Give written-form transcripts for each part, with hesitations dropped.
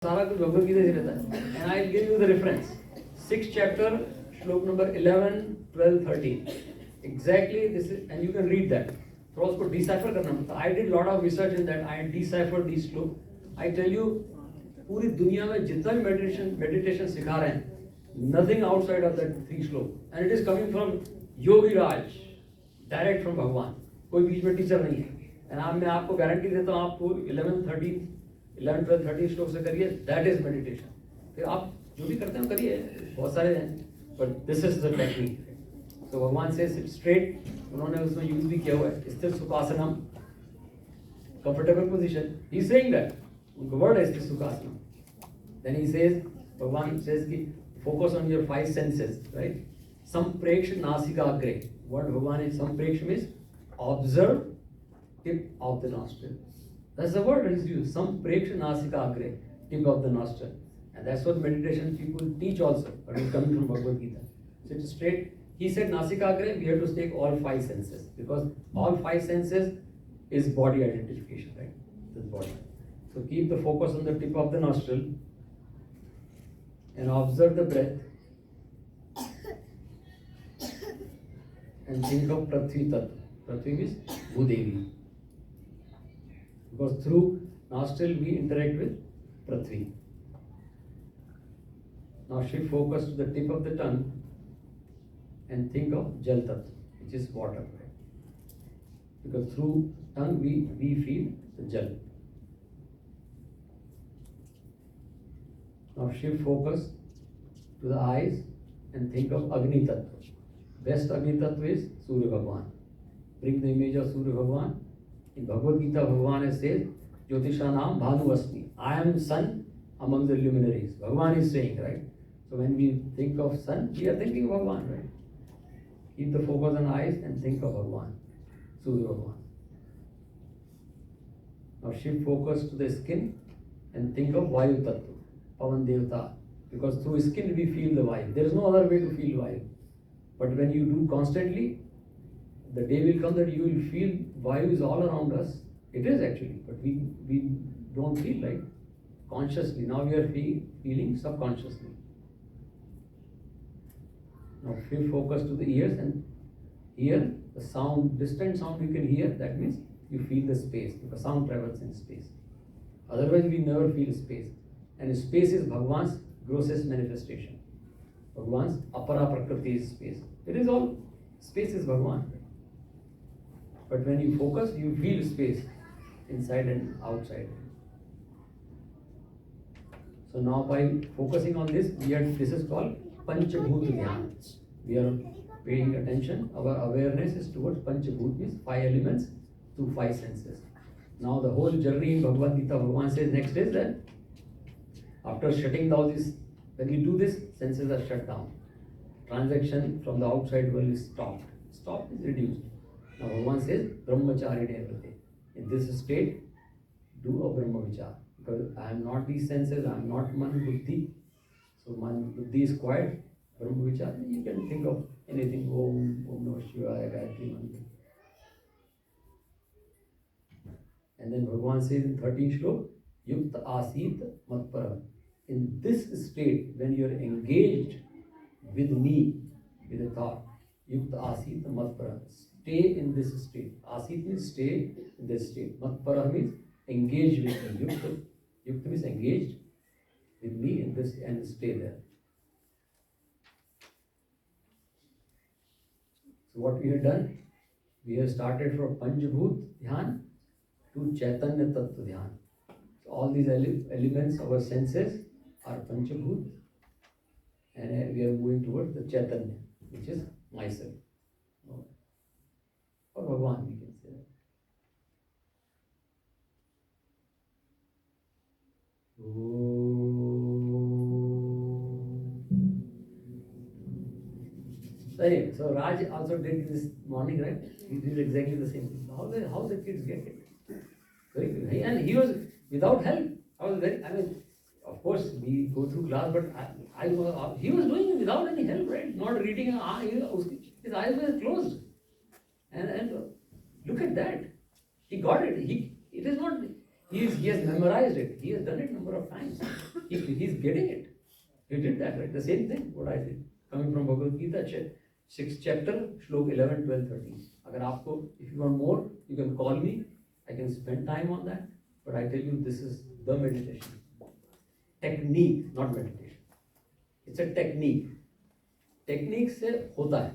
सारा कुछ भगवद गीता से रहता है. And I'll give you the reference. 6th chapter, श्लोक number 11, 12, 13. Exactly this is, and you can read that. थोड़ा उसको decipher करना पड़ता. I did lot of research in that. I deciphered these श्लोक. I tell you, पूरी दुनिया में जितना भी meditation सिखा रहे हैं, nothing outside of that 3 श्लोक. And it is coming from Yogi Raj, direct from भगवान. कोई बीच में टीचर नहीं है. And मैं आपको गारंटी देता हूँ, आपको 11, 13 11, 12, 13 श्लोक से करिए, दैट इज मेडिटेशन. फिर आप जो भी करते हैं करिए, बहुत सारे हैं, but this is the technique. तो भगवान से स्ट्रेट उन्होंने उसमें यूज भी किया हुआ है, स्थिर सुखासनम, comfortable position. He is saying that, उनका वर्ड है स्थिर सुखासनम. देन ही सेज, भगवान सेज कि focus on your 5 senses, right. संप्रेक्ष नासिकाग्रे. वर्ड भगवान इज संप्रेक्ष means observe tip of the nostril. That's the word is used. Sampreksha nasikagre, tip of the nostril. And that's what meditation people teach also. But it's coming from Bhagavad Gita. So it's straight. He said nasikagre, we have to take all 5 senses. Because all 5 senses is body identification, right? This body. So keep the focus on the tip of the nostril. And observe the breath. And think of Prithvi Tattva. Prithvi means Bhudevi. Because through nostril we interact with Prithvi. Now shift focus to the tip of the tongue and think of Jal Tattva, which is water. Because through tongue we feel the Jal. Now shift focus to the eyes and think of Agni Tattva. Best Agni Tattva is Surya Bhagwan. Bring the image of Surya Bhagwan. In Bhagavad Gita, Bhagavan says, Jyotishanam Bhanu Asmi. I am sun among the luminaries. Bhagavan is saying, right? So when we think of sun, we are thinking of Bhagavan, right? Keep the focus on eyes and think of Bhagavan, Surya Bhagavan. Now shift focus to the skin and think of Vayu Tattva, Pavan Devata. Because through skin we feel the Vayu. There is no other way to feel Vayu. But when you do constantly, the day will come that you will feel Vayu is all around us. It is actually, but we don't feel like consciously. Now we are feeling subconsciously. Now focus to the ears and hear the sound, distant sound you can hear. That means you feel the space, because sound travels in space. Otherwise we never feel space. And space is Bhagwan's grossest manifestation. Bhagwan's apara prakriti is space. It is all, space is Bhagwan. But when you focus, you feel space inside and outside. So now by focusing on this, this is called Panchabhut Dhyan. We are paying attention. Our awareness is towards Panchabhut, means 5 elements through 5 senses. Now the whole journey in Bhagavad Gita, Bhagavan says next is that after shutting down this, when you do this, senses are shut down. Transaction from the outside world is stopped. Stopped is reduced. Now Bhagavan says, Brahmacharine everything. In this state, do a Brahma Vichar. Because I am not these senses, I am not Man Buddhi. So Man Buddhi is quiet. Brahma Vichar, you can think of anything. Om Namah Shivaya, Gayatri Mantra. And then Bhagavan says in 13th Shlok, Yukta Asit Matpara. In this state, when you are engaged with me, with a thought, Yukta Asit Matpara. Stay in this state. Asit means stay in this state. Matpara means engage with me. Yukta means engaged with me in this and stay there. So what we have done, we have started from Panchabhut Dhyan to Chaitanya Tattva Dhyan. So all these elements, our senses are Panchabhut, and we are moving towards the Chaitanya, which is myself. Or Bhagavan, we can say that. So anyway, so Raj also did this morning, right? He did exactly the same thing. How the kids get it? Very good. And he was without help. Of course, we go through class, but he was doing it without any help, right? Not reading, his eyes were closed. And look at that. He got it. It is not, he has memorized it. He has done it a number of times. he's getting it. He did that, right? The same thing what I did, coming from Bhagavad Gita 6th chapter shlok 11, 12, 13. अगर आपको, if you want more, you can call me. I can spend time on that. But I tell you, this is the meditation technique, not meditation. It's a technique. Technique से होता है.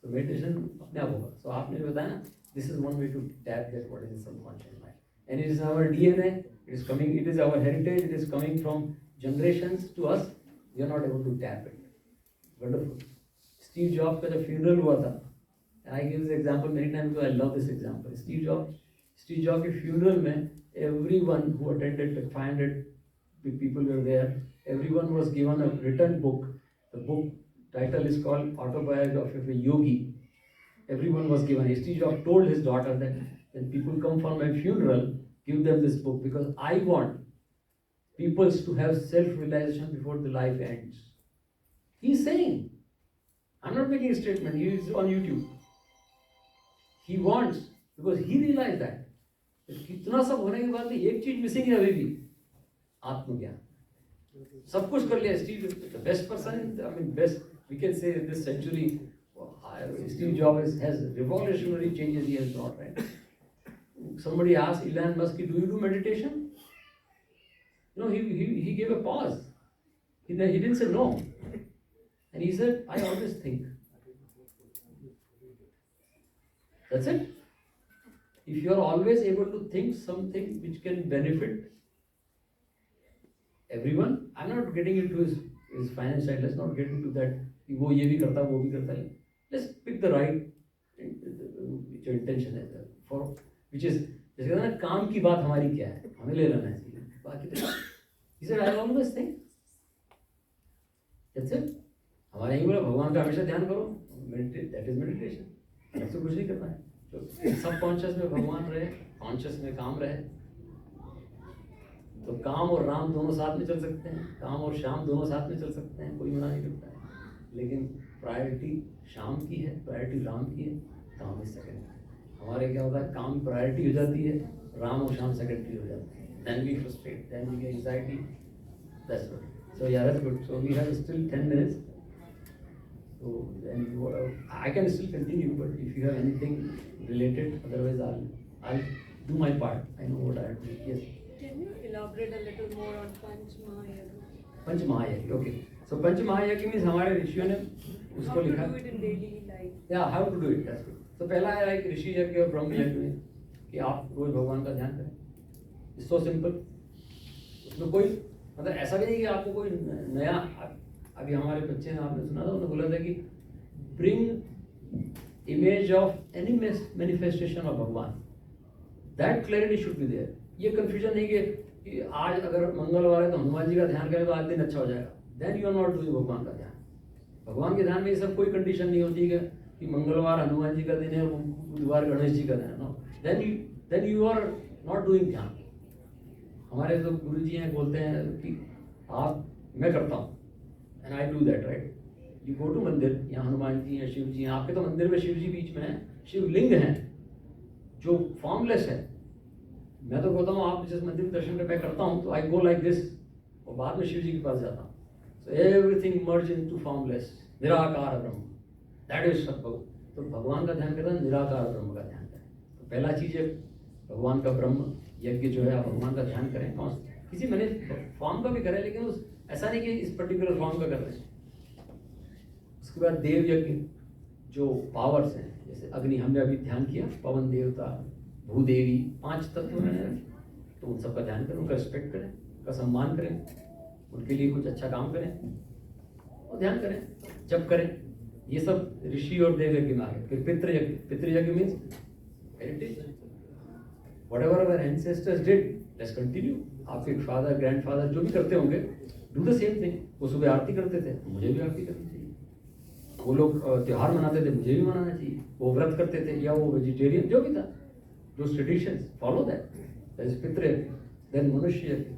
So meditation अपने आप होगा. So आपने जो बताया ना, this is one way to tap that what is in subconscious mind. And it is our DNA. It is coming. It is our heritage. It is coming from generations to us. We are not able to tap it. Wonderful. Steve Jobs का जब funeral हुआ था, and I give this example many times because I love this example. Steve Jobs के funeral में everyone who attended, like 500 people were there. Everyone was given a written book. The book title is called Autobiography of a Yogi. Everyone was given. Steve Jobs told his daughter that when people come for my funeral, give them this book because I want people to have self-realization before the life ends. He's saying, I'm not making a statement, he is on YouTube. He wants, because he realized that. कितना सब होने के बाद एक चीज missing है अभी भी, आत्मज्ञान. सब कुछ कर लिया. Steve, the best person, I mean best, we can say in this century, Steve Jobs has revolutionary changes he has brought, right? Somebody asked Elon Musk, do you do meditation? No, he gave a pause. He didn't say no. And he said, I always think. That's it. If you are always able to think something which can benefit everyone, I'm not getting into his finance side. Let's not get into that. वो ये भी करता, वो भी करता है. Let's pick the right जो intention है for which is जैसे कहते हैं ना, काम की बात हमारी क्या है, हमें ले लेना चाहिए. बाकी तो he said, I always think. That's it. हमारा यही बोला, भगवान का हमेशा ध्यान करो. Meditate, that is meditation. ऐसे कुछ नहीं करना है. तो सब कॉन्शियस में भगवान रहे, कॉन्शियस में काम रहे. तो काम और राम दोनों साथ में चल सकते हैं, काम और श्याम दोनों साथ में चल सकते हैं, कोई मना नहीं करता है. लेकिन प्रायोरिटी श्याम की है, प्रायोरिटी राम की है, काम इज सेकेंड. हमारे क्या होता है, काम प्रायोरिटी हो जाती है, राम और श्याम सेकेंडरी हो जाते हैं. Then we frustrate, then we get anxiety. That's good. So yeah, that's good. So we have still 10 minutes. So then I can still continue, but if you have anything related, otherwise I'll do my part. I know what I have to do. Yes. Can you elaborate a little more on Panch Mahayagi? Panch Mahayagi. Okay. So Panch Mahayagi means हमारे ऋषियों ने उसको लिखा. How to do it in daily life? Yeah, how to do it. That's good. So पहला है एक ऋषि यज्ञ और ब्रह्म यज्ञ में कि आप रोज भगवान का ध्यान करें. It's so simple. उसमें कोई मतलब ऐसा भी नहीं कि आपको कोई नया, अभी हमारे बच्चे हैं, आपने सुना था, उन्होंने बोला था कि bring image of any manifestation of भगवान. That clarity should be there. ये confusion नहीं कि आज अगर मंगलवार है तो हनुमान जी का ध्यान करें तो आज दिन अच्छा हो जाएगा. Then you are not doing भगवान का ध्यान. भगवान के ध्यान में ये सब कोई कंडीशन नहीं होती है कि मंगलवार हनुमान जी का दिन है, बुधवार गणेश जी का दिन है. No. Then you are not doing ध्यान. हमारे जो गुरु जी हैं बोलते हैं कि मैं करता हूँ, and I do that, right. You go to mandir, यहाँ हनुमान जी हैं, शिव जी हैं. आपके तो मंदिर में शिव जी बीच में है, शिवलिंग हैं जो फॉर्मलेस है. मैं तो कहता हूँ आप जिस मंदिर में दर्शन कर मैं करता हूँ तो आई गो लाइक दिस और बाद में शिव जी के पास जाता हूँ. So everything merge into formless, निराकार ब्रह्म. दैट इज सब. तो भगवान का ध्यान करता है, निराकार ब्रह्म का ध्यान करें. तो पहला चीज है भगवान का ब्रह्म यज्ञ जो है, आप भगवान का ध्यान करें. किसी मैंने फॉर्म का भी करें, लेकिन उस ऐसा नहीं कि इस पर्टिकुलर फॉर्म का कर रहे हैं. उसके बाद देव यज्ञ जो पावर्स हैं, जैसे अग्नि हमने अभी ध्यान किया, पवन देवता, भूदेवी, 5 तत्व हैं, तो उन सबका ध्यान करें, उनका रिस्पेक्ट करें, उनका सम्मान करें, उनके लिए कुछ अच्छा काम करें और ध्यान करें, जप करें. ये सब ऋषि और देव यज्ञ में आ गए. फिर पितृयज्ञ. पितृयज्ञ means heritage. Whatever our ancestors did, let's continue. आपके फादर, ग्रैंडफादर जो भी करते होंगे, do the same thing. वो सुबह आरती करते थे, मुझे भी आरती करनी चाहिए. वो लोग त्योहार मनाते थे, मुझे भी मनाना चाहिए. वो व्रत करते थे या वो वेजिटेरियन जो भी था, those traditions, follow that. That is पितृयज्ञ. Then मनुष्य यज्ञ.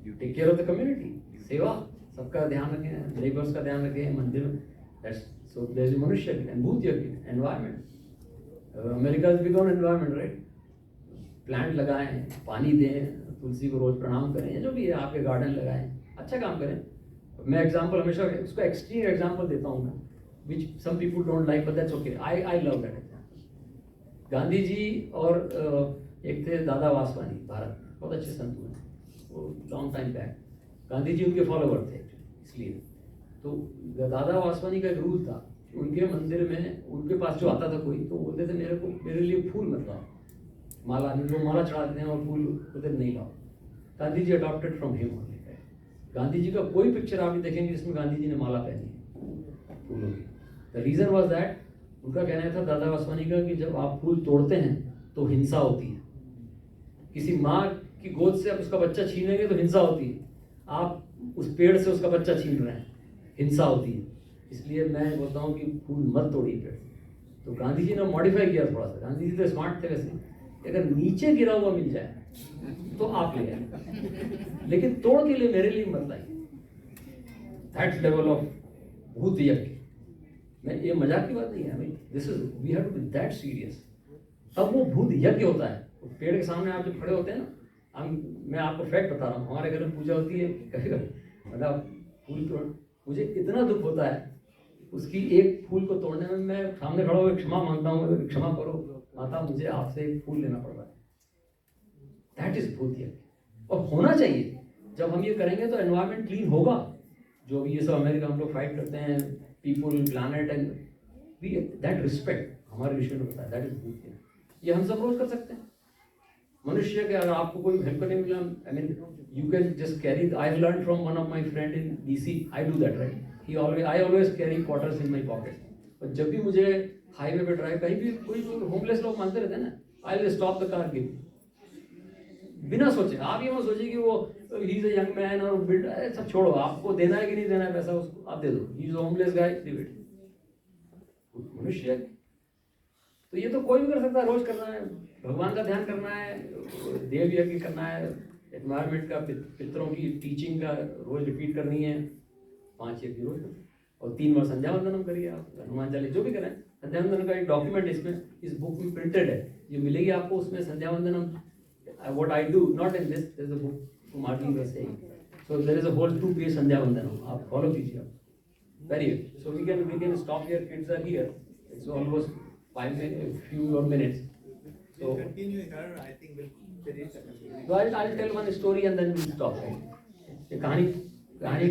You take care of the community. सेवा, सबका ध्यान रखें, नेबर्स का ध्यान रखें, मंदिर. That's so there is मनुष्य यज्ञ. And भूत यज्ञ, environment. America has become environment, right? Plant लगाएं, पानी दें, तुलसी को रोज प्रणाम करें, या जो भी है आपके गार्डन लगाएं, अच्छा काम करें। मैं एग्जांपल हमेशा उसको एक्सट्रीम एग्जांपल देता हूँ मैं, which some people don't like but that's okay, I love that example. Gandhi ji और एक थे दादा वासवानी, भारत में बहुत अच्छे संत हुए, वो long time back. Gandhi ji उनके फॉलोवर थे इसलिए। तो दादा वासवानी का एक रूल था, उनके मंदिर में उनके पास जो आता था कोई, तो बोलते थे मेरे लिए फूल मत लाओ, माला नहीं, वो माला चढ़ा देते हैं और फूल उधर नहीं लाओ। Gandhi ji adopted from him only. Gandhi ji का कोई पिक्चर आप नहीं देखेंगे जिसमें गांधी जी ने माला पहनी है फूलों की। द रीजन वाज दैट, उनका कहना था दादा वासवानी का कि जब आप फूल तोड़ते हैं तो हिंसा होती है। किसी माँ की गोद से आप उसका बच्चा छीनेंगे तो हिंसा होती है, आप उस पेड़ से उसका बच्चा छीन रहे हैं, हिंसा होती है। इसलिए मैं बोलता हूँ कि फूल मत तोड़िए पेड़। तो गांधी जी ने मॉडिफाई किया थोड़ा सा, गांधी जी तो स्मार्ट थे वैसे, अगर नीचे गिरा हुआ मिल जाए तो आप ले आए, लेकिन तोड़ के लिए मेरे लिए मत लाइए। दैट लेवल ऑफ भूत यज्ञ, मैं ये मजाक की बात नहीं है, this is we have to be that serious. तब वो भूत यज्ञ होता है। पेड़ के सामने आप जब खड़े होते हैं ना, मैं आपको फैक्ट बता रहा हूँ, हमारे घर में पूजा होती है कभी कभी, मतलब फूल तोड़, मुझे इतना दुख होता है उसकी एक फूल को तोड़ने में। मैं सामने खड़ा होकर क्षमा मांगता हूँ, क्षमा करो माता, मुझे आपसे एक फूल लेना पड़ रहा है। दैट इज भूत यज्ञ, और होना चाहिए। जब हम ये करेंगे तो एनवायरमेंट क्लीन होगा। जो भी ये सब अमेरिका हम लोग फाइट करते हैं, people, planet and we that respect, हमारे विषय में बताया, दैट इज भूत यज्ञ। ये हम सब रोज कर सकते हैं। मनुष्य के अगर आपको कोई हेल्प करने मिला, I mean you can just carry, I have learn from one of my friend in DC, I do that right, I always carry quarters in my pocket. और जब भी मुझे हाईवे पे ड्राइव, कहीं भी कोई होमलेस लोग मांगते रहते हैं ना, I will stop the car, give, बिना सोचे। आप ये मत सोचिए कि वो he is a young man और बिल्ड, सब छोड़ो, आपको देना है कि नहीं देना है पैसा उसको, आप दे दो, he is homeless guy, give it. मनुष्य तो ये तो कोई भी कर सकता है, रोज करना है, भगवान का ध्यान करना है, देव यज्ञ करना है, एनवायरमेंट का, पितरों की टीचिंग का रोज रिपीट करनी है, 5 यज्ञ रोज, और 3 बार संध्या वंदनम करिए आप, हनुमान चालीसा जो भी करें। संध्या वंदन का एक डॉक्यूमेंट इसमें इस बुक में प्रिंटेड है, ये मिलेगी आपको, उसमें संध्या वंदनम, what I do, not in this, there is a book Martin was saying, so there is a whole 2 page संध्या वंदनम, आप फॉलो कीजिए आप। Very good, so we can stop here, kids are here, it's almost 5 minutes, few more minutes. So continue her, I think we'll finish. So I'll tell one story and then we'll stop. Right? ये कहानी